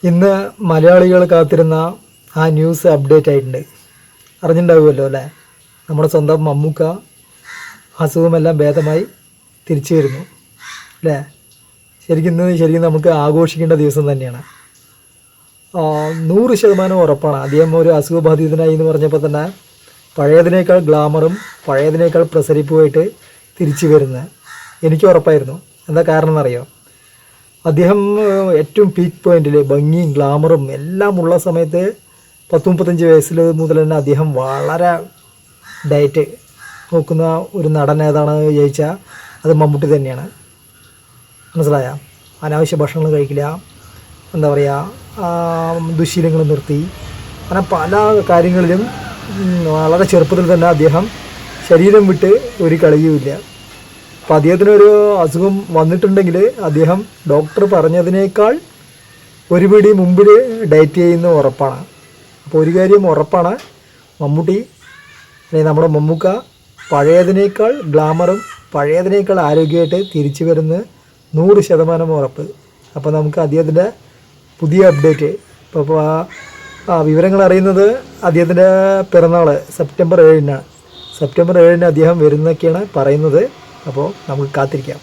ഇന്ന് മലയാളികൾ കാത്തിരുന്ന ആ ന്യൂസ് അപ്ഡേറ്റ് ആയിട്ടുണ്ട്. അറിഞ്ഞിട്ടുണ്ടാവുമല്ലോ അല്ലേ? നമ്മുടെ സ്വന്തം മമ്മൂക്ക അസുഖമെല്ലാം ഭേദമായി തിരിച്ചു വരുന്നു അല്ലേ? ശരിക്കും നമുക്ക് ആഘോഷിക്കേണ്ട ദിവസം തന്നെയാണ്. 100% ഉറപ്പാണ്. അദ്ദേഹം ഒരു അസുഖബാധിതനായി എന്ന് പറഞ്ഞപ്പോൾ തന്നെ പഴയതിനേക്കാൾ ഗ്ലാമറും പഴയതിനേക്കാൾ പ്രസരിപ്പുമായിട്ട് തിരിച്ചു വരുന്നത് എനിക്ക് ഉറപ്പായിരുന്നു. എന്താ കാരണം എന്നറിയോ? അദ്ദേഹം ഏറ്റവും പീക്ക് പോയിന്റിൽ ഭംഗിയും ഗ്ലാമറും എല്ലാം ഉള്ള സമയത്ത് 30-35 വയസ്സിൽ മുതൽ തന്നെ അദ്ദേഹം വളരെ ഡയറ്റ് നോക്കുന്ന ഒരു നടൻ ഏതാണ് ചോദിച്ചാൽ അത് മമ്മൂട്ടി തന്നെയാണ്. മനസ്സിലായ? അനാവശ്യ ഭക്ഷണങ്ങൾ കഴിക്കില്ല, എന്താ പറയുക, ദുശീലങ്ങൾ നിർത്തി, അങ്ങനെ പല കാര്യങ്ങളിലും വളരെ ചെറുപ്പത്തിൽ തന്നെ അദ്ദേഹം ശരീരം വിട്ട് ഒരു കളിയുമില്ല. അപ്പോൾ അദ്ദേഹത്തിനൊരു അസുഖം വന്നിട്ടുണ്ടെങ്കിൽ അദ്ദേഹം ഡോക്ടർ പറഞ്ഞതിനേക്കാൾ ഒരു പിടി മുമ്പിൽ ഡയറ്റ് ചെയ്യുന്ന ഉറപ്പാണ്. അപ്പോൾ ഒരു കാര്യം ഉറപ്പാണ്, മമ്മൂട്ടി അല്ലെങ്കിൽ നമ്മുടെ മമ്മൂക്ക പഴയതിനേക്കാൾ ഗ്ലാമറും പഴയതിനേക്കാൾ ആരോഗ്യമായിട്ട് തിരിച്ചു വരുന്ന 100% ഉറപ്പ്. അപ്പോൾ നമുക്ക് അദ്ദേഹത്തിൻ്റെ പുതിയ അപ്ഡേറ്റ് ഇപ്പോൾ വിവരങ്ങൾ അറിയുന്നത് അദ്ദേഹത്തിൻ്റെ പിറന്നാൾ സെപ്റ്റംബർ 7-നാണ്. സെപ്റ്റംബർ 7-ന് അദ്ദേഹം വരുന്നൊക്കെയാണ് പറയുന്നത്. അപ്പോൾ നമുക്ക് കാത്തിരിക്കാം.